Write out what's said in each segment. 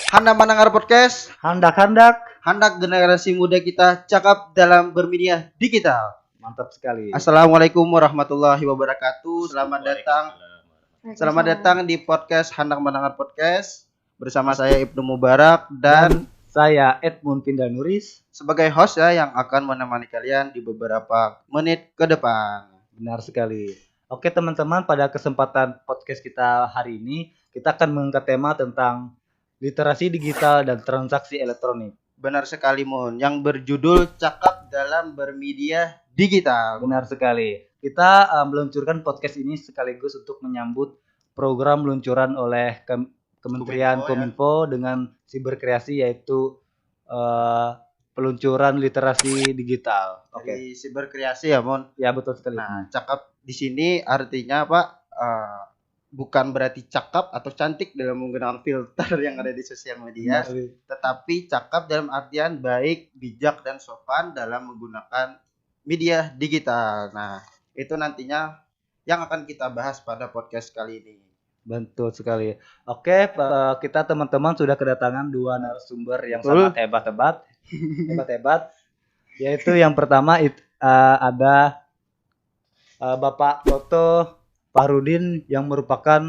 Hendak mendengar podcast, Handak-handak. hendak generasi muda kita cakap dalam bermedia digital. Mantap sekali. Assalamualaikum warahmatullahi wabarakatuh. Selamat datang di podcast Hendak mendengar podcast bersama saya Ibnu Mubarak dan Saya Edmund Pindanuris. sebagai host ya yang akan menemani kalian di beberapa menit ke depan. Benar sekali. Oke teman-teman, pada kesempatan podcast kita hari ini kita akan mengangkat tema tentang literasi digital dan transaksi elektronik. Benar sekali Mun, yang berjudul cakap dalam bermedia digital. Benar sekali. Kita meluncurkan podcast ini sekaligus untuk menyambut program peluncuran oleh Kementerian Kominfo dengan Siberkreasi, yaitu peluncuran literasi digital. Oke. Dari Siberkreasi ya Mun. Ya betul sekali. Nah, cakap di sini artinya apa? Bukan berarti cakap atau cantik dalam menggunakan filter yang ada di sosial media, tetapi cakap dalam artian baik, bijak, dan sopan dalam menggunakan media digital. Nah, itu nantinya yang akan kita bahas pada podcast kali ini. Betul sekali. Oke, kita teman-teman sudah kedatangan dua narasumber yang Betul. sangat hebat, yaitu yang pertama ada Bapak Toto Fahrudin yang merupakan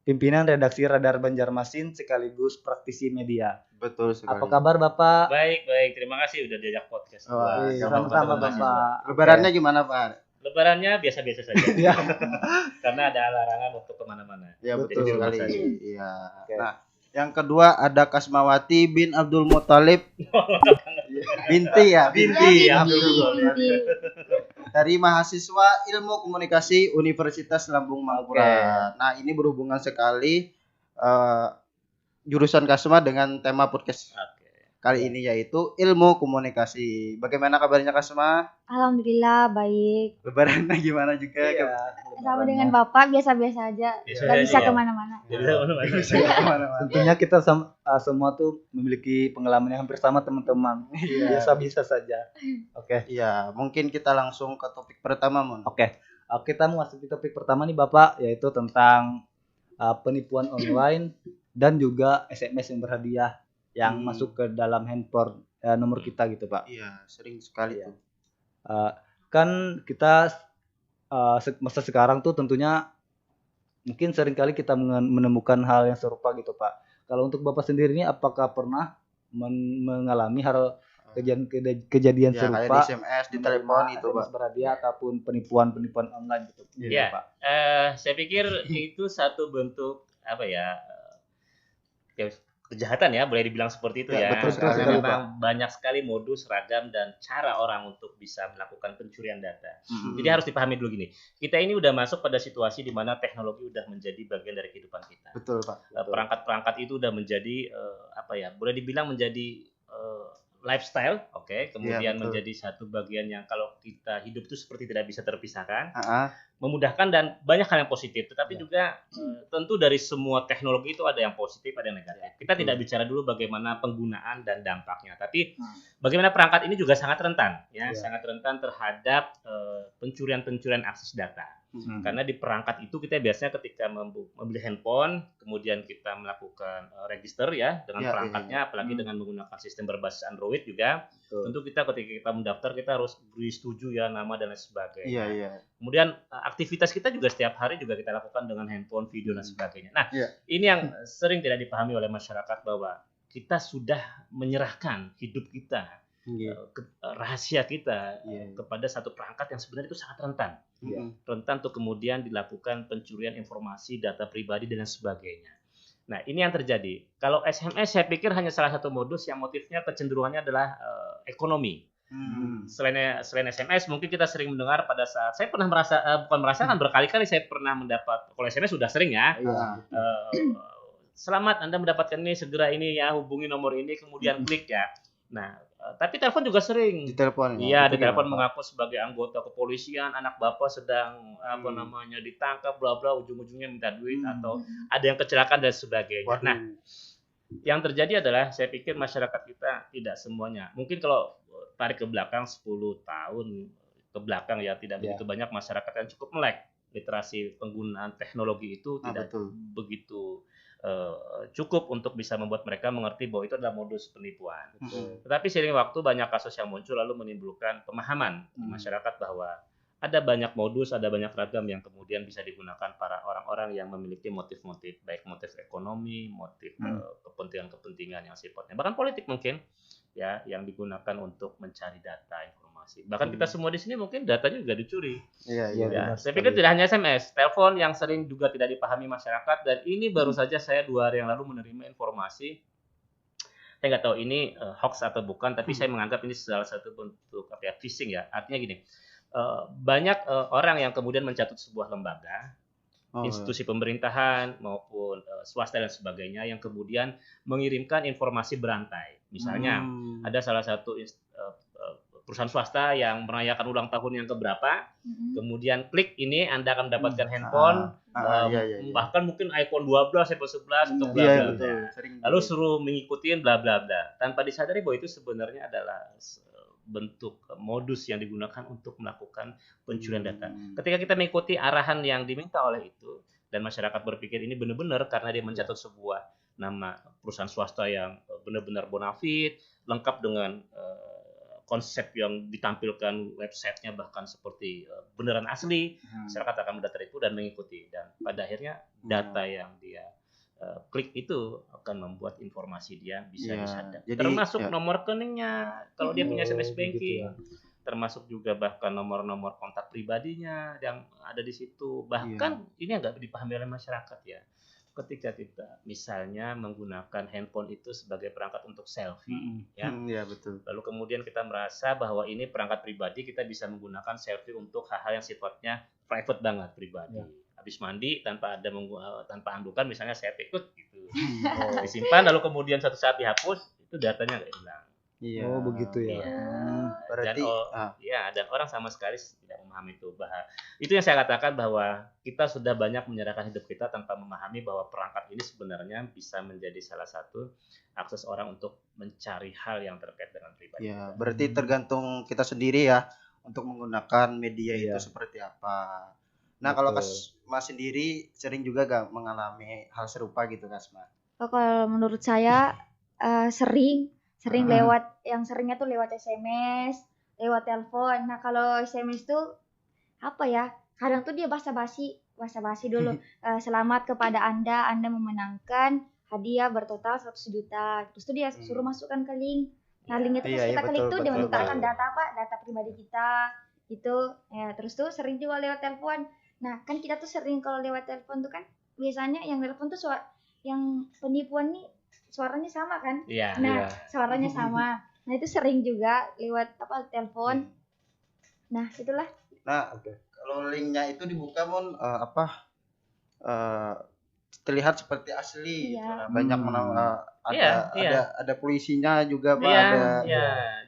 pimpinan redaksi Radar Banjarmasin sekaligus praktisi media. Betul sekali. Apa kabar Bapak? Baik. Terima kasih udah diajak podcast. Wah, Sama-sama Bapak. Lebarannya gimana Pak? Lebarannya biasa-biasa saja. Ya. Karena ada larangan untuk kemana-mana. Ya Betul betul sekali. sekali. Iya. Oke. Nah, yang kedua ada Kasmawati bin Abdul Muthalib binti ya. Binti, Binti. Abdul Muthalib. Dari mahasiswa Ilmu Komunikasi Universitas Lambung Mangkurat. Nah, ini berhubungan sekali jurusan Kasma dengan tema podcast Oke. kali ini yaitu Ilmu Komunikasi. Bagaimana kabarnya Kasma? Alhamdulillah baik. Lebarannya gimana juga? Iya. Sama dengan Bapak biasa-biasa aja. Biasa Gak aja bisa ya. kemana-mana. Jadi mana-mana. Kemana-mana. Tentunya kita semua tuh memiliki pengalaman yang hampir sama teman-teman. Iya. Biasa-biasa saja. Oke. Iya, mungkin kita langsung ke topik pertama, Mun. Oke, kita memasuki topik pertama nih Bapak, yaitu tentang penipuan online dan juga SMS yang berhadiah yang masuk ke dalam handphone nomor kita gitu Pak. Iya, sering sekali tuh. Kan kita masa sekarang tuh tentunya mungkin seringkali kita menemukan hal yang serupa gitu Pak. Kalau untuk Bapak sendiri ini apakah pernah mengalami hal kejadian Ya, kayak serupa di SMS, di telepon itu, SMS Pak. berhadiah ataupun penipuan online gitu? Ya. Pak. Saya pikir itu satu bentuk kejahatan ya, boleh dibilang seperti itu Ya, ya. betul sekali, Karena Pak. memang banyak sekali modus, ragam, dan cara orang untuk bisa melakukan pencurian data. Jadi harus dipahami dulu gini, kita ini udah masuk pada situasi di mana teknologi udah menjadi bagian dari kehidupan kita. Betul, Pak. Perangkat-perangkat itu udah menjadi boleh dibilang menjadi lifestyle, oke, kemudian betul. menjadi satu bagian yang kalau kita hidup itu seperti tidak bisa terpisahkan, Heeh. memudahkan dan banyak hal yang positif. Tetapi juga tentu dari semua teknologi itu ada yang positif, ada yang negatif. Kita tidak bicara dulu bagaimana penggunaan dan dampaknya, tapi bagaimana perangkat ini juga sangat rentan, ya, sangat rentan terhadap pencurian akses data. Karena di perangkat itu kita biasanya ketika membeli handphone, kemudian kita melakukan register ya dengan perangkatnya, apalagi dengan menggunakan sistem berbasis Android juga. Tentu kita ketika kita mendaftar kita harus beri setuju ya, nama dan lain sebagainya. Iya. Kemudian aktivitas kita juga setiap hari juga kita lakukan dengan handphone, video dan sebagainya. Nah, ini yang sering tidak dipahami oleh masyarakat bahwa kita sudah menyerahkan hidup kita, rahasia kita kepada satu perangkat yang sebenarnya itu sangat rentan. Rentan untuk kemudian dilakukan pencurian informasi, data pribadi dan sebagainya. Nah, ini yang terjadi. Kalau SMS saya pikir hanya salah satu modus yang motifnya kecenderungannya adalah ekonomi. Selain SMS, mungkin kita sering mendengar pada saat saya pernah merasakan berkali-kali saya pernah mendapat, kalau SMS sudah sering ya. Selamat Anda mendapatkan ini, segera ini ya, hubungi nomor ini, kemudian klik ya. Nah, tapi telepon juga sering. Di telepon. Iya, di telepon mengaku sebagai anggota kepolisian, anak bapak sedang ditangkap, bla bla, ujung-ujungnya minta duit atau ada yang kecelakaan dan sebagainya. Waduh. Nah, yang terjadi adalah saya pikir masyarakat kita tidak semuanya. Mungkin kalau tarik ke belakang 10 tahun ke belakang ya tidak begitu banyak masyarakat yang cukup melek literasi penggunaan teknologi itu tidak begitu cukup untuk bisa membuat mereka mengerti bahwa itu adalah modus penipuan. Tetapi seiring waktu banyak kasus yang muncul lalu menimbulkan pemahaman di masyarakat bahwa ada banyak modus, ada banyak ragam yang kemudian bisa digunakan para orang-orang yang memiliki motif-motif, baik motif ekonomi, motif kepentingan-kepentingan yang sifatnya bahkan politik mungkin, ya, yang digunakan untuk mencari data informasi. Bahkan kita semua di sini mungkin datanya juga dicuri. Iya. Saya pikir tidak hanya SMS, telepon yang sering juga tidak dipahami masyarakat, dan ini baru saja saya 2 hari yang lalu menerima informasi. Saya nggak tahu ini hoax atau bukan, tapi saya menganggap ini salah satu bentuk phishing ya. Artinya gini. Banyak orang yang kemudian mencatut sebuah lembaga, institusi pemerintahan maupun swasta dan sebagainya yang kemudian mengirimkan informasi berantai. Misalnya ada salah satu perusahaan swasta yang merayakan ulang tahun yang keberapa, kemudian klik ini Anda akan mendapatkan handphone, bahkan mungkin iPhone 12, iPhone 11 untuk bla bla bla. Lalu suruh mengikuti bla bla bla, tanpa disadari bahwa itu sebenarnya adalah bentuk modus yang digunakan untuk melakukan pencurian data. Ketika kita mengikuti arahan yang diminta oleh itu dan masyarakat berpikir ini benar-benar karena dia mencatat sebuah nama perusahaan swasta yang benar-benar bonafit, lengkap dengan konsep yang ditampilkan websitenya bahkan seperti beneran asli, masyarakat akan mendaftar itu dan mengikuti, dan pada akhirnya data yang dia klik itu akan membuat informasi dia bisa disadap. Termasuk nomor rekeningnya, kalau dia punya SMS banking, termasuk juga bahkan nomor-nomor kontak pribadinya yang ada di situ. Bahkan ini agak dipahami oleh masyarakat ya. Ketika kita misalnya menggunakan handphone itu sebagai perangkat untuk selfie, betul. Lalu kemudian kita merasa bahwa ini perangkat pribadi, kita bisa menggunakan selfie untuk hal-hal yang sifatnya private banget, pribadi. Habis mandi tanpa andukan misalnya saya ikut gitu, disimpan lalu kemudian suatu saat dihapus, itu datanya nggak hilang. Oh begitu ya. Berarti dan orang sama sekali tidak memahami itu. Itu yang saya katakan bahwa kita sudah banyak menyerahkan hidup kita tanpa memahami bahwa perangkat ini sebenarnya bisa menjadi salah satu akses orang untuk mencari hal yang terkait dengan pribadi. Berarti tergantung kita sendiri ya untuk menggunakan media itu seperti apa. Nah, kalau Mas sendiri sering juga gak mengalami hal serupa gitu, Mas? Kalau menurut saya sering lewat, yang seringnya tuh lewat SMS, lewat telepon. Nah, kalau SMS tuh apa ya? Kadang tuh dia basa-basi dulu. Selamat kepada Anda memenangkan hadiah bertotal 100 juta. Terus tuh dia suruh masukkan ke link. Nah, link itu kita klik tuh dia menunjukkan data pribadi kita gitu. Ya, terus tuh sering juga lewat telepon. Nah, kan kita tuh sering kalau lewat telepon tuh kan biasanya yang telepon tuh yang penipuan nih suaranya sama kan? Suaranya sama. Nah, itu sering juga lewat telepon. Nah, itulah. Nah, kalau linknya itu dibuka terlihat seperti asli. Banyak ada polisinya juga, Pak.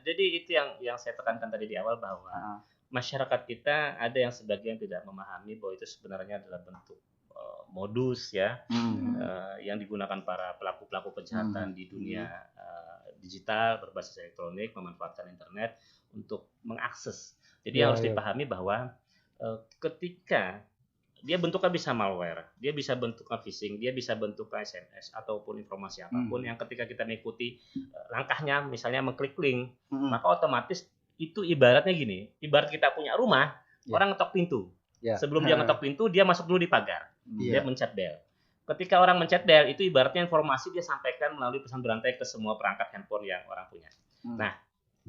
Jadi itu yang saya tekankan tadi di awal bahwa masyarakat kita ada yang sebagian tidak memahami bahwa itu sebenarnya adalah bentuk modus ya, yang digunakan para pelaku-pelaku kejahatan di dunia digital berbasis elektronik, memanfaatkan internet untuk mengakses. Jadi harus dipahami bahwa ketika dia bentuknya bisa malware, dia bisa bentuknya phishing, dia bisa bentuknya SMS ataupun informasi apapun yang ketika kita mengikuti langkahnya, misalnya mengklik link, maka otomatis itu ibaratnya gini, ibarat kita punya rumah, orang ngetok pintu. Sebelum dia ngetok pintu, dia masuk dulu di pagar. Dia mencet bel. Ketika orang mencet bel, itu ibaratnya informasi dia sampaikan melalui pesan berantai ke semua perangkat handphone yang orang punya. Nah,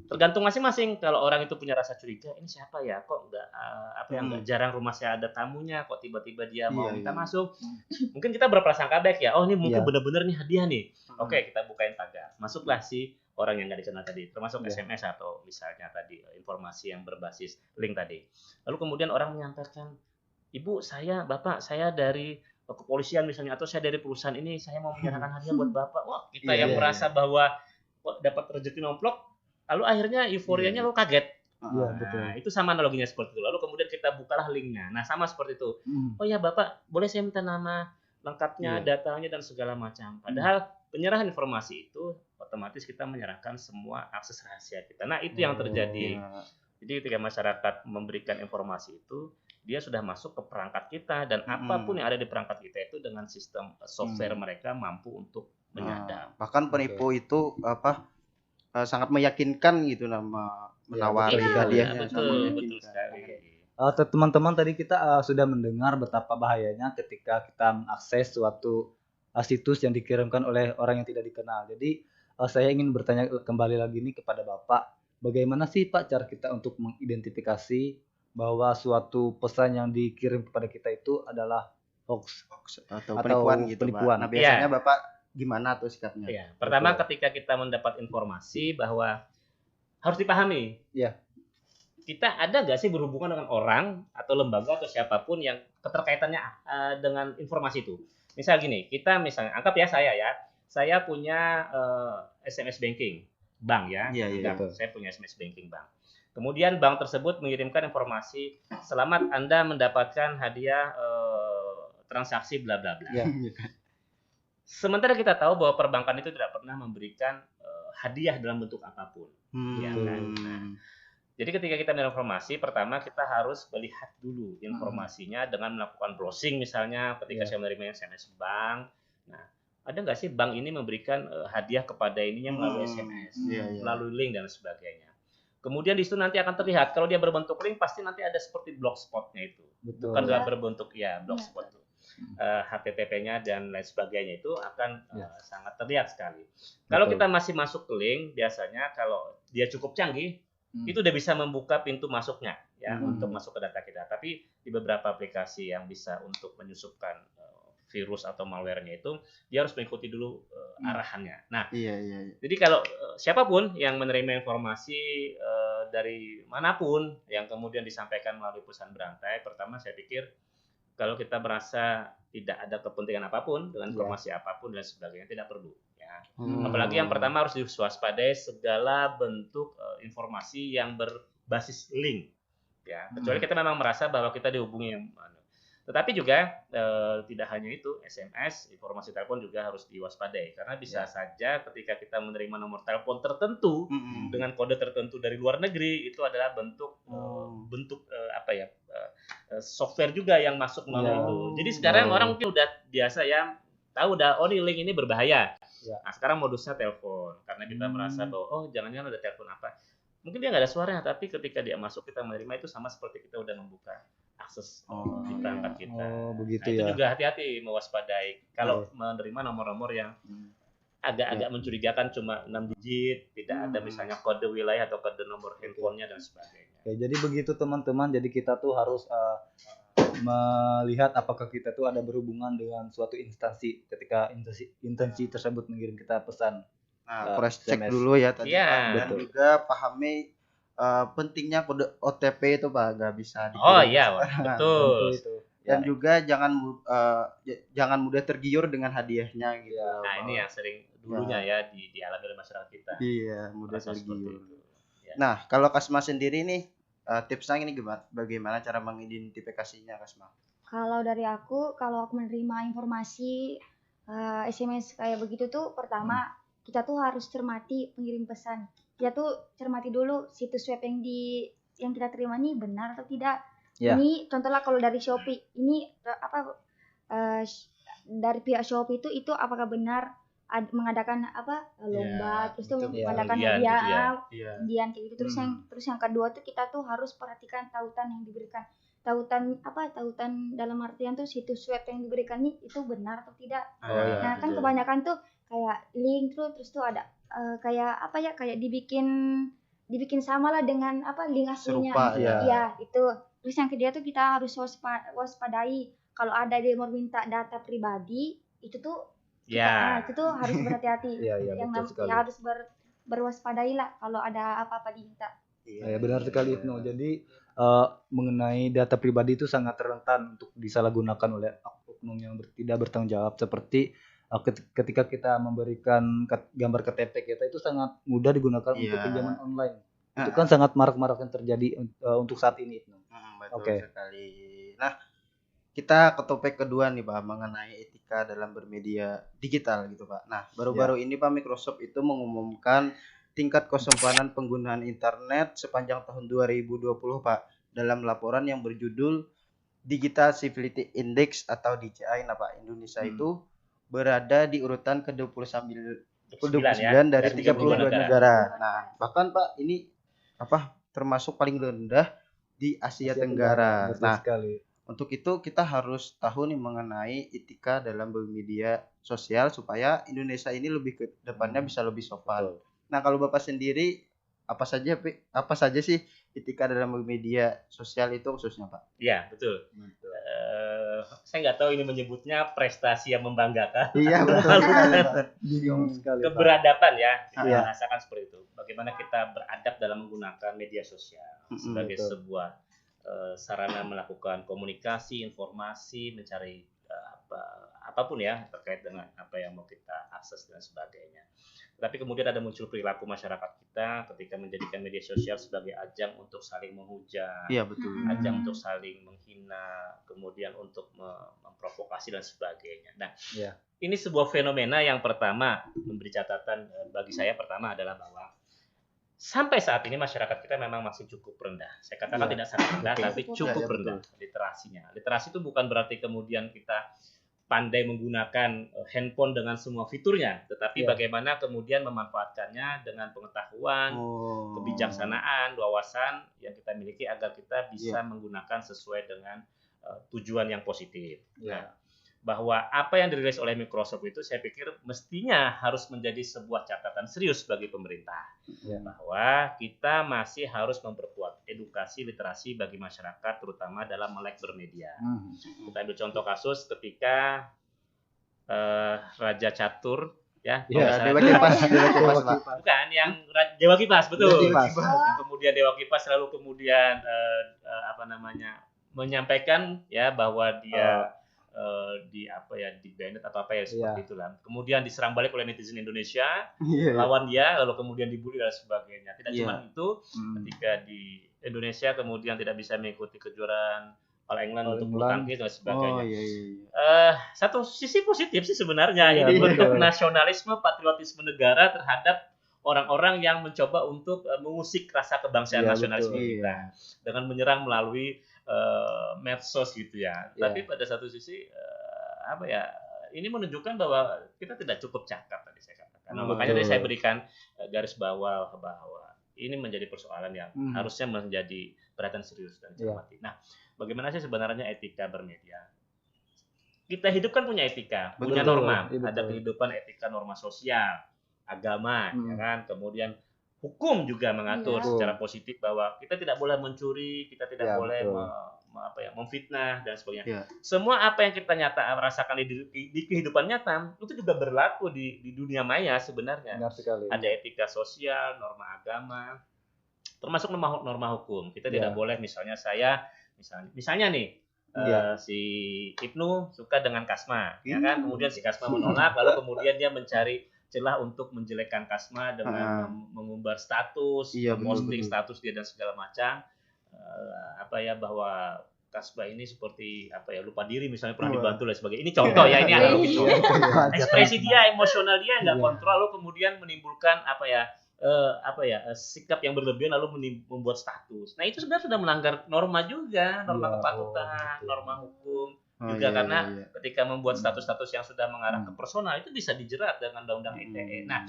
tergantung masing-masing. Kalau orang itu punya rasa curiga, ini siapa ya? Kok nggak jarang rumah saya ada tamunya, kok tiba-tiba dia mau minta masuk? Mungkin kita berprasangka baik ya. Oh, ini mungkin benar-benar nih hadiah nih. Oke, kita bukain pagar. Masuklah si orang yang nggak dikenal tadi, termasuk SMS atau misalnya tadi informasi yang berbasis link tadi. Lalu kemudian orang menyampaikan, Ibu, Bapak, saya dari kepolisian misalnya, atau saya dari perusahaan ini, saya mau menyerahkan hadiah buat Bapak. Wah, kita yang merasa bahwa dapat rezeki nomplok, lalu akhirnya euforianya lo kaget. Nah, itu sama analoginya seperti itu. Lalu kemudian kita bukalah linknya. Nah, sama seperti itu. Oh ya Bapak, boleh saya minta nama lengkapnya, datanya dan segala macam. Padahal penyerahan informasi itu otomatis kita menyerahkan semua akses rahasia kita. Nah, itu yang terjadi. Jadi ketika masyarakat memberikan informasi itu, dia sudah masuk ke perangkat kita dan apapun yang ada di perangkat kita itu dengan sistem software mereka mampu untuk menyadap. Bahkan penipu itu sangat meyakinkan gitu nama menawari hadiahnya. Betul sekali. Teman-teman, tadi kita sudah mendengar betapa bahayanya ketika kita mengakses suatu situs yang dikirimkan oleh orang yang tidak dikenal. Jadi saya ingin bertanya kembali lagi nih kepada Bapak, bagaimana sih Pak cara kita untuk mengidentifikasi bahwa suatu pesan yang dikirim kepada kita itu adalah hoax atau penipuan gitu, Pak. Nah, biasanya Bapak gimana tuh sikapnya? Ya, pertama ketika kita mendapat informasi bahwa harus dipahami. Ya. Kita ada nggak sih berhubungan dengan orang atau lembaga atau siapapun yang keterkaitannya dengan informasi itu? Misal gini, kita misalnya anggap ya saya punya SMS banking bank ya. Saya punya SMS banking bank. Kemudian bank tersebut mengirimkan informasi, selamat Anda mendapatkan hadiah transaksi bla bla bla. Sementara kita tahu bahwa perbankan itu tidak pernah memberikan hadiah dalam bentuk apapun. Ya kan? Nah, jadi ketika kita menerima informasi, pertama kita harus melihat dulu informasinya dengan melakukan browsing misalnya ketika saya menerima SMS bank. Nah, ada nggak sih bank ini memberikan hadiah kepada ininya melalui SMS, melalui link dan sebagainya. Kemudian di situ nanti akan terlihat kalau dia berbentuk link pasti nanti ada seperti blogspotnya itu. Betul. Bukan berbentuk blogspot itu. HTTP-nya dan lain sebagainya itu akan sangat terlihat sekali. Kalau kita masih masuk ke link, biasanya kalau dia cukup canggih, itu udah bisa membuka pintu masuknya ya untuk masuk ke data kita. Tapi di beberapa aplikasi yang bisa untuk menyusupkan virus atau malware-nya itu, dia harus mengikuti dulu arahannya. Nah, jadi kalau siapapun yang menerima informasi dari manapun yang kemudian disampaikan melalui pesan berantai, pertama saya pikir kalau kita merasa tidak ada kepentingan apapun dengan informasi apapun dan sebagainya, tidak perlu. Ya. Apalagi yang pertama harus diwaspadai segala bentuk informasi yang berbasis link. Ya. Kecuali kita memang merasa bahwa kita dihubungi yang tetapi juga tidak hanya itu, SMS, informasi telepon juga harus diwaspadai karena bisa saja ketika kita menerima nomor telepon tertentu dengan kode tertentu dari luar negeri itu adalah bentuk software juga yang masuk melalui itu. Jadi sekarang orang mungkin udah biasa ya tahu ini link ini berbahaya. Nah, sekarang modusnya telepon karena kita merasa bahwa jangan-jangan ada telepon apa. Mungkin dia nggak ada suaranya, tapi ketika dia masuk kita menerima itu sama seperti kita udah membuka akses di perangkat kita. Begitu itu juga hati-hati mewaspadai kalau menerima nomor-nomor yang agak-agak mencurigakan cuma 6 digit, tidak ada misalnya kode wilayah atau kode nomor handphonenya dan sebagainya. Jadi begitu teman-teman, jadi kita tuh harus melihat apakah kita tuh ada berhubungan dengan suatu instansi ketika instansi tersebut mengirim kita pesan. Nah, cross check dulu ya tadi Pak. Dan juga pahami pentingnya kode OTP itu Pak, nggak bisa dikirim. Betul. Dan juga jangan mudah tergiur dengan hadiahnya gitu. Nah, ini yang sering dulunya dialami oleh masyarakat kita. Iya, mudah tergiur. Nah, kalau Kasma sendiri nih tipsnya ini bagaimana cara mengidentifikasinya, Kasma? Kalau dari aku, kalau aku menerima informasi SMS kayak begitu tuh, pertama kita tuh harus cermati pengirim pesan. Kita tuh cermati dulu situs web yang kita terima nih benar atau tidak. Ini contohnya kalau dari Shopee, ini dari pihak Shopee itu apakah benar mengadakan lomba, terus tuh mengadakan hadiah, undian kayak gitu. Terus yang kedua tuh kita tuh harus perhatikan tautan yang diberikan. Tautan dalam artian tuh situs web yang diberikan ini itu benar atau tidak. Nah, kan kebanyakan tuh kayak link terus tuh ada kayak dibikin sama lah dengan link aslinya. Ya, itu. Terus yang kedua tuh kita harus waspadai kalau ada dia mau minta data pribadi, itu tuh itu tuh harus berhati-hati. Harus berwaspadai lah kalau ada apa-apa diminta. Benar sekali Ibnu. Jadi mengenai data pribadi itu sangat rentan untuk disalahgunakan oleh oknum yang tidak bertanggung jawab, seperti ketika kita memberikan gambar KTP kita itu sangat mudah digunakan untuk pinjaman online. Itu kan sangat marak-marak yang terjadi untuk saat ini. Betul sekali. Nah, kita ke topik kedua nih Pak, mengenai etika dalam bermedia digital gitu Pak. Nah, baru-baru ini Pak Microsoft itu mengumumkan tingkat kesompanan penggunaan internet sepanjang tahun 2020 Pak, dalam laporan yang berjudul Digital Civility Index atau DCI. Nah Pak, Indonesia itu berada di urutan ke-29 dari 32 negara. Nah, bahkan Pak ini termasuk paling rendah di Asia Tenggara. Nah, untuk itu kita harus tahu nih mengenai etika dalam bermedia sosial supaya Indonesia ini lebih ke depannya bisa lebih sopan. Nah, kalau Bapak sendiri apa saja sih etika dalam bermedia sosial itu khususnya Pak? Iya, betul. Saya nggak tahu ini menyebutnya prestasi yang membanggakan. Iya, betul. Bingung sekali. Keberadaban ya, kita rasakan seperti itu. Bagaimana kita beradab dalam menggunakan media sosial sebagai sebuah sarana melakukan komunikasi, informasi, mencari apapun ya terkait dengan apa yang mau kita akses dan sebagainya. Tapi kemudian ada muncul perilaku masyarakat kita ketika menjadikan media sosial sebagai ajang untuk saling menghujat, ajang untuk saling menghina, kemudian untuk memprovokasi dan sebagainya. Nah, ini sebuah fenomena yang pertama memberi catatan bagi saya pertama adalah bahwa sampai saat ini masyarakat kita memang masih cukup rendah. Saya katakan tidak sangat rendah, tapi cukup rendah literasinya. Literasi itu bukan berarti kemudian kita pandai menggunakan handphone dengan semua fiturnya, tetapi bagaimana kemudian memanfaatkannya dengan pengetahuan, kebijaksanaan, wawasan yang kita miliki agar kita bisa menggunakan sesuai dengan tujuan yang positif. Nah, bahwa apa yang dirilis oleh Microsoft itu saya pikir mestinya harus menjadi sebuah catatan serius bagi pemerintah, bahwa kita masih harus memperkuat edukasi literasi bagi masyarakat terutama dalam melek bermedia. Kita ambil contoh kasus ketika Raja Catur Dewa Kipas bukan yang Dewa Kipas, betul. Kemudian Dewa Kipas lalu kemudian menyampaikan bahwa dia di banned atau apa ya seperti itulah. Kemudian diserang balik oleh netizen Indonesia, lawan dia, lalu kemudian dibully dan sebagainya. Tidak cuma itu, ketika di Indonesia kemudian tidak bisa mengikuti kejuaraan All England untuk bulu tangkis dan sebagainya. Satu sisi positif sih sebenarnya ini bentuk nasionalisme, patriotisme negara terhadap orang-orang yang mencoba untuk mengusik rasa kebangsaan nasionalisme kita dengan menyerang melalui medsos gitu ya. Tapi pada satu sisi ini menunjukkan bahwa kita tidak cukup cakap tadi saya katakan. Makanya tadi saya berikan garis bawah bahwa ini menjadi persoalan yang harusnya menjadi perhatian serius dan cermati. Nah, bagaimana sih sebenarnya etika bermedia? Kita hidup kan punya etika, punya norma, ada kehidupan etika norma sosial, agama, ya kan? Kemudian hukum juga mengatur secara positif bahwa kita tidak boleh mencuri, kita tidak boleh memfitnah dan sebagainya. Semua apa yang kita rasakan di kehidupan nyata itu juga berlaku di dunia maya sebenarnya. Ada etika sosial, norma agama, termasuk norma hukum. Kita tidak boleh misalnya nih si Ibnu suka dengan Kasma, ya kan? Kemudian si Kasma menolak, lalu kemudian dia mencari celah untuk menjelekkan Kasma dengan mengumbar status, posting status dia dan segala macam, bahwa Kasma ini seperti lupa diri misalnya pernah dibantu dan sebagainya. Ini contoh ya, ini analogi contoh. Ekspresi dia, emosional dia nggak kontrol, lalu kemudian menimbulkan sikap yang berlebihan lalu membuat status. Nah itu sebenarnya sudah melanggar norma juga, norma kepatutan, norma hukum. Karena ketika membuat status-status yang sudah mengarah ke personal itu bisa dijerat dengan undang-undang ITE. Nah,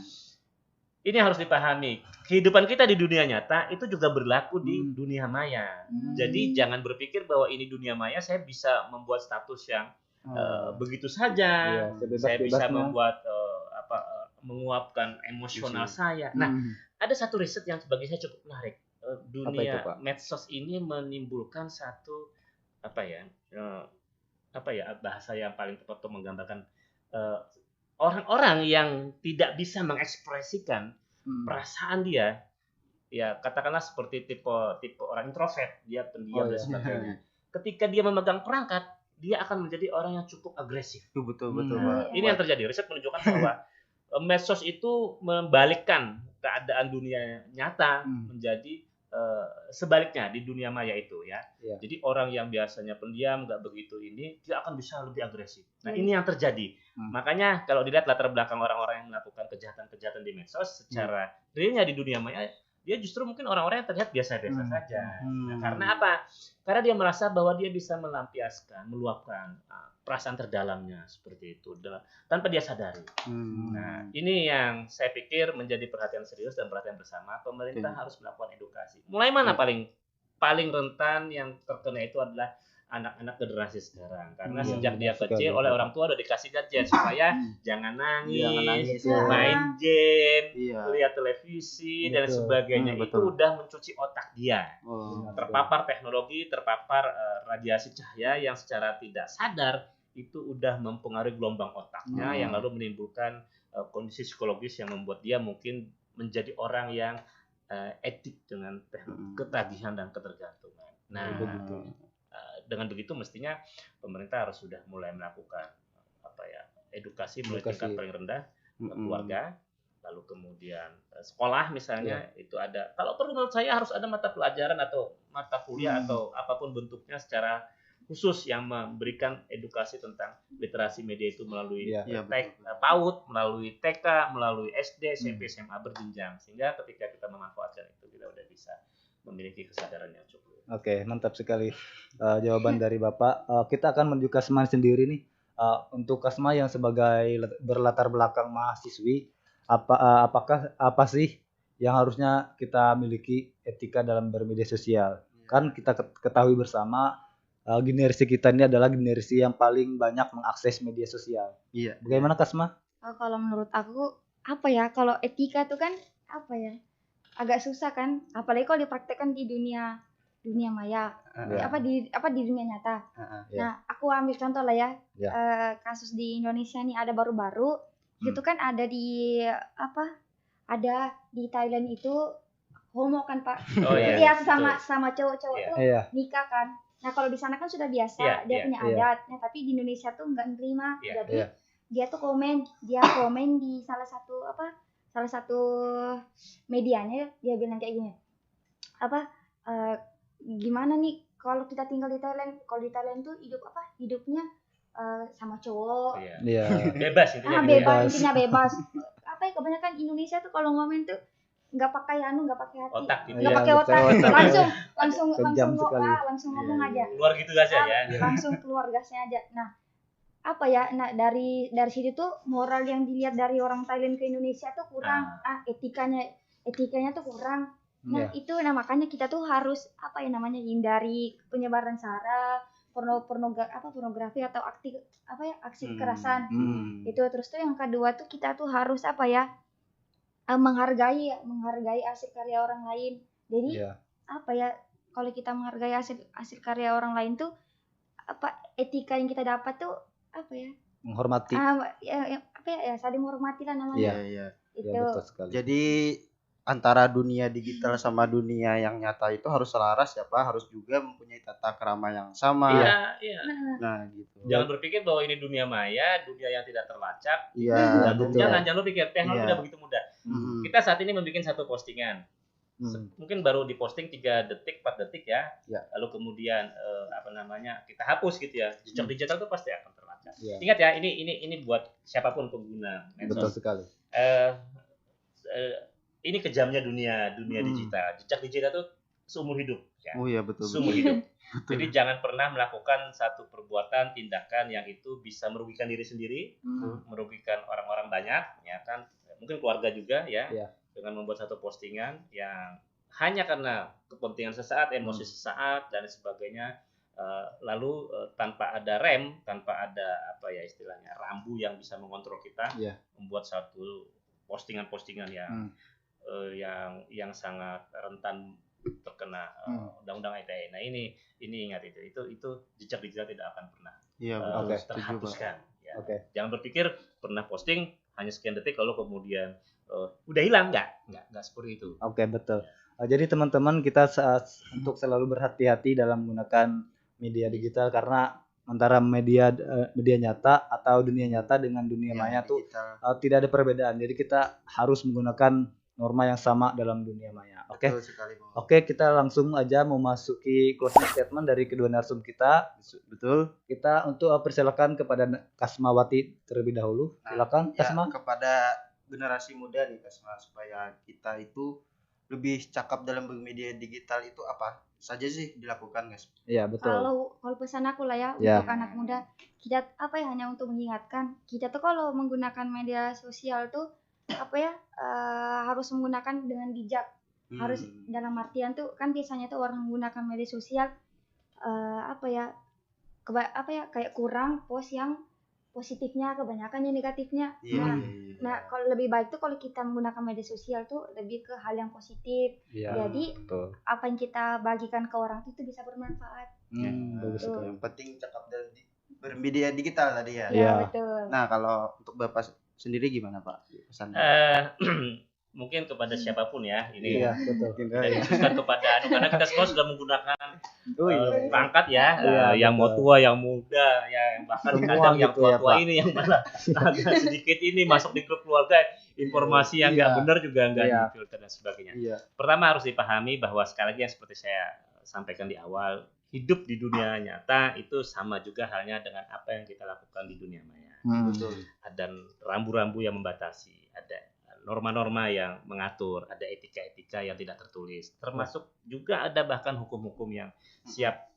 ini harus dipahami. Kehidupan kita di dunia nyata itu juga berlaku di dunia maya. Jadi jangan berpikir bahwa ini dunia maya saya bisa membuat status yang begitu saja. Saya bisa membuat menguapkan emosional saya. Nah, ada satu riset yang bagi saya cukup menarik. Dunia medsos ini menimbulkan satu bahasa yang paling tepat untuk menggambarkan orang-orang yang tidak bisa mengekspresikan perasaan dia, ya katakanlah seperti tipe orang introvert, dia pendiam dan sebagainya. Ketika dia memegang perangkat, dia akan menjadi orang yang cukup agresif. Betul. Ini yang terjadi. Riset menunjukkan bahwa medsos itu membalikkan keadaan dunia nyata menjadi sebaliknya di dunia maya itu ya. Iya. Jadi orang yang biasanya pendiam, nggak begitu ini, dia akan bisa lebih agresif. Nah ini yang terjadi. Makanya kalau dilihat latar belakang orang-orang yang melakukan kejahatan-kejahatan di medsos secara realnya di dunia maya, dia justru mungkin orang-orang yang terlihat biasa-biasa saja. Nah, karena apa? Karena dia merasa bahwa dia bisa melampiaskan, meluapkan perasaan terdalamnya seperti itu tanpa dia sadari. Nah, ini yang saya pikir menjadi perhatian serius dan perhatian bersama. Pemerintah harus melakukan edukasi. Mulai mana paling rentan yang terkena itu adalah anak-anak generasi sekarang, karena sejak dia kecil oleh orang tua udah dikasih gadget supaya jangan nangis, main game, lihat televisi dan sebagainya. Itu udah mencuci otak dia, terpapar teknologi, terpapar radiasi cahaya yang secara tidak sadar itu udah mempengaruhi gelombang otaknya yang lalu menimbulkan kondisi psikologis yang membuat dia mungkin menjadi orang yang edik dengan ketagihan dan ketergantungan. Nah, dengan begitu mestinya pemerintah harus sudah mulai melakukan edukasi mulai tingkat paling rendah keluarga, lalu kemudian sekolah misalnya itu ada. Kalau perlu menurut saya harus ada mata pelajaran atau mata kuliah atau apapun bentuknya secara khusus yang memberikan edukasi tentang literasi media itu melalui PAUD, melalui TK, melalui SD, SMP, SMA berjenjang, sehingga ketika kita memanfaatkan itu kita udah bisa memiliki kesadaran yang cukup. Oke, mantap sekali jawaban dari Bapak. Kita akan menuju Kasma sendiri nih. Untuk Kasma yang sebagai berlatar belakang mahasiswi, apa sih yang harusnya kita miliki etika dalam bermedia sosial? Kan kita ketahui bersama generasi kita ini adalah generasi yang paling banyak mengakses media sosial. Iya. Bagaimana Kasma? Kalau menurut aku kalau etika itu kan agak susah kan, apalagi kalau dipraktekkan di dunia maya, di dunia nyata. Nah, aku ambil contoh lah ya. Kasus di Indonesia nih ada baru-baru, itu kan ada di Thailand itu homo kan Pak. Dia sama cowok-cowok tuh nikah kan. Nah, kalau di sana kan sudah biasa, dia punya adat. Nah, tapi di Indonesia tuh nggak nerima. Jadi dia komen di salah satu medianya, dia bilang kayak gini. Gimana nih kalau kita tinggal di Thailand? Kalau di Thailand tuh hidupnya sama cowok. Bebas intinya. Intinya bebas. Kebanyakan Indonesia tuh kalau ngomong tuh nggak pakai hati, nggak pakai otak, langsung ngomong aja. Keluar gitu aja ya. Langsung keluar gasnya aja. Nah, dari situ tuh moral yang dilihat dari orang Thailand ke Indonesia tuh kurang. Etikanya tuh kurang. Nah, makanya kita tuh harus hindari penyebaran sara, pornografi atau aksi kekerasan. Itu terus tuh yang kedua tuh kita tuh harus menghargai hasil karya orang lain. Jadi kalau kita menghargai hasil karya orang lain tuh etika yang kita dapat tuh menghormati. Saling menghormati lah namanya. Itu. Ya, betul sekali. Jadi antara dunia digital sama dunia yang nyata itu harus selaras ya Pak, harus juga mempunyai tata krama yang sama. Iya. Nah, gitu. Jangan berpikir bahwa ini dunia maya, dunia yang tidak terlacak. Iya, betul. Jangan berpikir teknologi tidak begitu mudah. Kita saat ini membuat satu postingan. Mungkin baru diposting 3 detik, 4 detik ya. Lalu kemudian kita hapus gitu ya. Jejak digital itu pasti akan terlacak. Ingat ya, ini buat siapapun pengguna medsos. Betul sekali. Ini kejamnya dunia digital. Jejak digital itu seumur hidup. Ya. Oh iya betul. Seumur hidup. Jadi jangan pernah melakukan satu perbuatan, tindakan yang itu bisa merugikan diri sendiri, merugikan orang-orang banyak, ya kan? Mungkin keluarga juga ya. Dengan membuat satu postingan yang hanya karena kepentingan sesaat, emosi sesaat dan sebagainya, lalu tanpa ada rem, tanpa ada istilahnya rambu yang bisa mengontrol kita, membuat satu postingan-postingan yang sangat rentan terkena undang-undang ITE. Nah ini ingat itu jejak digital tidak akan pernah terhapuskan. Jangan berpikir pernah posting hanya sekian detik lalu kemudian udah hilang, nggak seperti itu. Betul. Jadi teman-teman kita untuk selalu berhati-hati dalam menggunakan media digital karena antara media nyata atau dunia nyata dengan dunia maya tuh tidak ada perbedaan. Jadi kita harus menggunakan norma yang sama dalam dunia maya. Oke. Betul sekali, Bang. Oke, kita langsung aja memasuki closing statement dari kedua narsum kita. Betul. Kita untuk persilakan kepada Kasmawati terlebih dahulu. Silakan Kasma. Kepada generasi muda nih Kasma, supaya kita itu lebih cakap dalam bermedia digital itu apa saja sih dilakukan, guys? Iya, betul. Kalau pesan aku lah ya untuk anak muda, kita hanya untuk mengingatkan kita tuh kalau menggunakan media sosial tuh harus menggunakan dengan bijak. Harus dalam artian tuh kan biasanya tuh orang menggunakan media sosial kayak kurang post yang positifnya, kebanyakan yang negatifnya. Nah, kalau lebih baik tuh kalau kita menggunakan media sosial tuh lebih ke hal yang positif. Jadi apa yang kita bagikan ke orang itu bisa bermanfaat. Bagus sekali. Yang penting cakap dalam bermedia digital tadi ya. Iya, betul. Nah, kalau untuk Bapak sendiri gimana, Pak? Pesannya? Mungkin kepada siapapun ya ini betul. tidak dikhususkan kepada karena kita semua sudah menggunakan perangkat yang mau tua, yang muda, yang bahkan kadang yang tua-tua ini yang malah agak sedikit ini masuk di grup keluarga, informasi yang nggak benar juga nggak difilter dan sebagainya. Pertama harus dipahami bahwa sekali lagi yang seperti saya sampaikan di awal, hidup di dunia nyata itu sama juga halnya dengan apa yang kita lakukan di dunia maya. Betul. Ada rambu-rambu yang membatasi, ada norma-norma yang mengatur, ada etika-etika yang tidak tertulis, termasuk juga ada bahkan hukum-hukum yang siap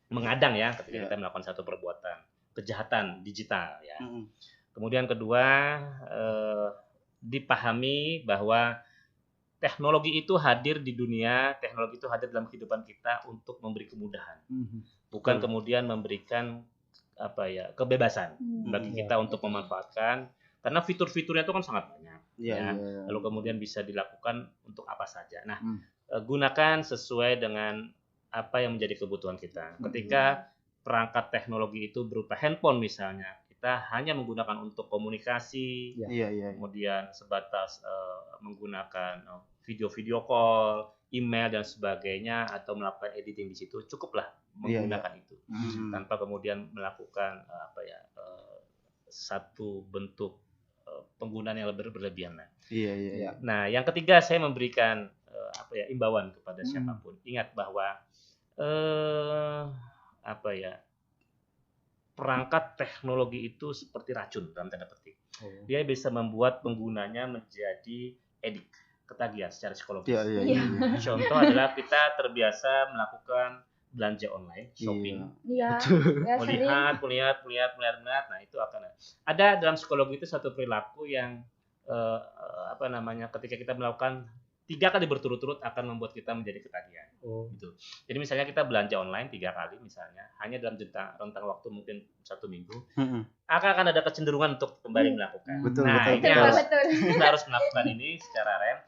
mengadang ya ketika kita melakukan satu perbuatan kejahatan digital ya. Kemudian kedua, dipahami bahwa teknologi itu hadir di dunia, teknologi itu hadir dalam kehidupan kita untuk memberi kemudahan, bukan kemudian memberikan kebebasan bagi kita untuk memanfaatkan. Karena fitur-fiturnya itu kan sangat banyak, lalu kemudian bisa dilakukan untuk apa saja. Nah, gunakan sesuai dengan apa yang menjadi kebutuhan kita. Ketika perangkat teknologi itu berupa handphone misalnya, kita hanya menggunakan untuk komunikasi, kemudian sebatas menggunakan video call, email dan sebagainya, atau melakukan editing di situ, cukuplah menggunakan itu, tanpa kemudian melakukan satu bentuk penggunaan yang lebih berlebihan. Nah, yang ketiga saya memberikan imbauan kepada siapapun. Ingat bahwa perangkat teknologi itu seperti racun dalam tanda petik. Dia bisa membuat penggunanya menjadi edik, ketagihan secara psikologis. Contoh adalah kita terbiasa melakukan belanja online, shopping, melihat, nah itu akan ada dalam psikologi itu satu perilaku yang ketika kita melakukan 3 kali berturut-turut akan membuat kita menjadi ketagihan. Gitu. Jadi misalnya kita belanja online 3 kali misalnya, hanya dalam rentang waktu mungkin 1 minggu, akan ada kecenderungan untuk kembali melakukan. Betul. Kita harus melakukan ini secara rem.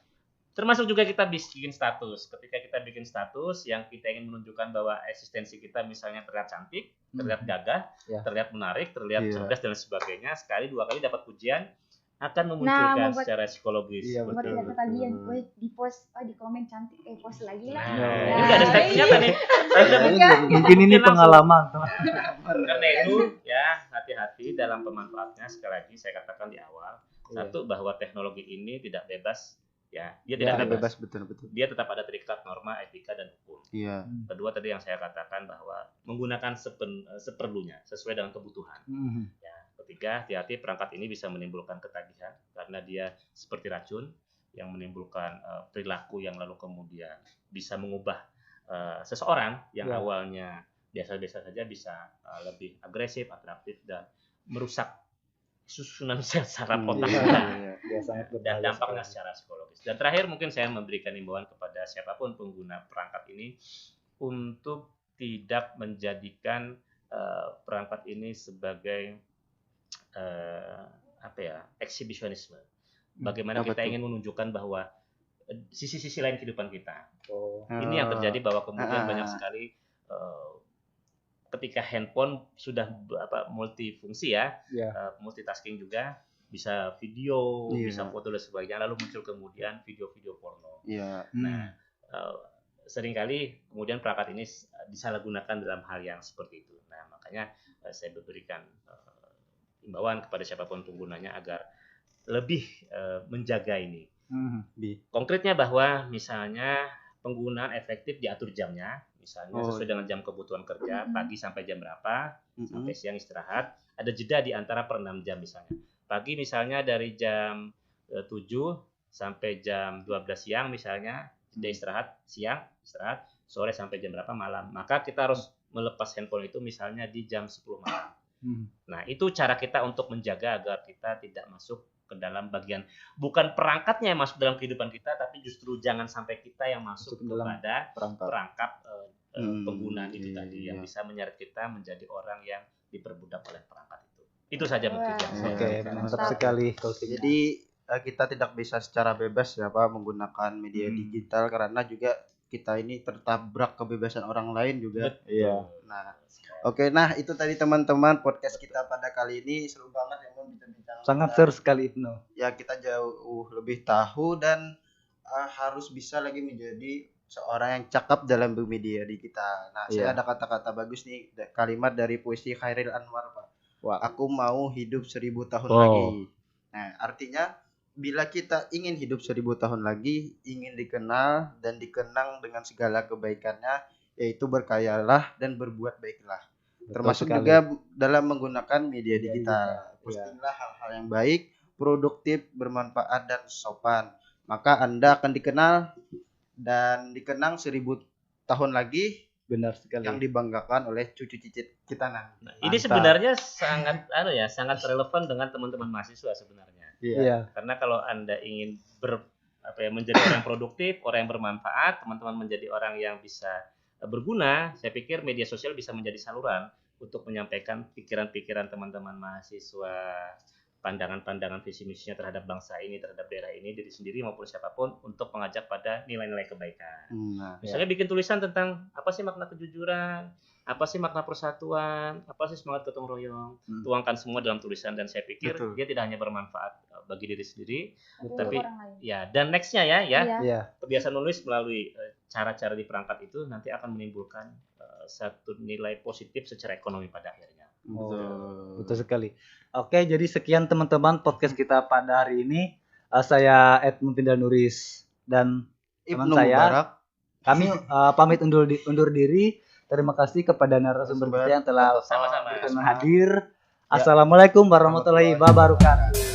Termasuk juga kita bikin status. Ketika kita bikin status yang kita ingin menunjukkan bahwa eksistensi kita misalnya terlihat cantik, terlihat gagah, terlihat menarik, terlihat cerdas dan sebagainya, sekali 2 kali dapat pujian akan memunculkan secara psikologis. Betul. Ketagihan, di post, di komen cantik, post lagi lah. Ini ada statusnya kan nih. Mungkin ini pengalaman. Karena itu ya hati-hati dalam pemanfaatnya. Sekali lagi saya katakan di awal, satu bahwa teknologi ini tidak bebas. Ya, dia tidak bebas, betul. Dia tetap ada terikat norma, etika dan hukum. Kedua tadi yang saya katakan bahwa menggunakan seperlunya sesuai dengan kebutuhan. Ya, ketiga, hati-hati perangkat ini bisa menimbulkan ketagihan karena dia seperti racun yang menimbulkan perilaku yang lalu kemudian bisa mengubah seseorang yang awalnya biasa-biasa saja bisa lebih agresif, atraktif dan merusak susunan sel saraf otak dan dampaknya secara psikologis. Dan terakhir mungkin saya memberikan imbauan kepada siapapun pengguna perangkat ini untuk tidak menjadikan perangkat ini sebagai eksibisionisme. Bagaimana kita ingin menunjukkan bahwa sisi-sisi lain kehidupan kita. Ini yang terjadi bahwa kemudian banyak sekali ketika handphone sudah multifungsi multitasking juga, bisa video, bisa foto dan sebagainya, lalu muncul kemudian video-video porno. Nah, seringkali kemudian perangkat ini disalahgunakan dalam hal yang seperti itu. Nah, makanya saya berikan imbauan kepada siapapun penggunanya agar lebih menjaga ini. Konkretnya bahwa misalnya penggunaan efektif diatur jamnya, misalnya sesuai dengan jam kebutuhan kerja, pagi sampai jam berapa, sampai siang istirahat, ada jeda di antara per 6 jam misalnya. Pagi misalnya dari jam 7 sampai jam 12 siang misalnya, jeda istirahat, siang istirahat, sore sampai jam berapa malam. Maka kita harus melepas handphone itu misalnya di jam 10 malam. Nah, itu cara kita untuk menjaga agar kita tidak masuk ke dalam bagian, bukan perangkatnya yang masuk dalam kehidupan kita, tapi justru jangan sampai kita yang masuk kepada perangkap penggunaan itu tadi yang bisa menyeret kita menjadi orang yang diperbudak oleh perangkat itu. Itu saja mungkin yang Oke, mantap sekali. Jadi kita tidak bisa secara bebas ya Pak menggunakan media digital karena juga kita ini tertabrak kebebasan orang lain juga. Iya. Nah, oke, nah itu tadi teman-teman podcast kita pada kali ini seru banget ya bincang-bincang. Sangat seru sekali Ibnu. Ya kita jauh lebih tahu dan harus bisa lagi menjadi seorang yang cakap dalam media digital. Nah, saya ada kata-kata bagus nih, kalimat dari puisi Khairil Anwar Pak. Wah. Aku mau hidup 1000 tahun lagi. Nah, artinya bila kita ingin hidup 1000 tahun lagi, ingin dikenal dan dikenang dengan segala kebaikannya, yaitu berkayalah dan berbuat baiklah. Betul termasuk sekali. juga dalam menggunakan media digital. Postinglah hal-hal yang baik, produktif, bermanfaat dan sopan. Maka Anda akan dikenal dan dikenang 1000 tahun lagi. Benar sekali. Yang dibanggakan oleh cucu cicit kita nanti. Nah, ini sebenarnya sangat relevan dengan teman-teman mahasiswa sebenarnya. Iya. Karena kalau Anda ingin menjadi orang produktif, orang yang bermanfaat, teman-teman menjadi orang yang bisa berguna, saya pikir media sosial bisa menjadi saluran untuk menyampaikan pikiran-pikiran teman-teman mahasiswa, pandangan-pandangan visi misinya terhadap bangsa ini, terhadap daerah ini, diri sendiri maupun siapapun untuk mengajak pada nilai-nilai kebaikan. Misalnya bikin tulisan tentang apa sih makna kejujuran, apa sih makna persatuan, apa sih semangat gotong royong, tuangkan semua dalam tulisan dan saya pikir dia tidak hanya bermanfaat bagi diri sendiri, tapi ya dan nextnya kebiasaan menulis melalui cara-cara di perangkat itu nanti akan menimbulkan satu nilai positif secara ekonomi pada akhirnya. Betul sekali. Oke, jadi sekian teman-teman podcast kita pada hari ini. Saya Edmund Tindal Nuris dan teman saya Mubarak. Kami pamit undur diri. Terima kasih kepada narasumber kita yang telah sama-sama hadir. Assalamualaikum warahmatullahi wabarakatuh.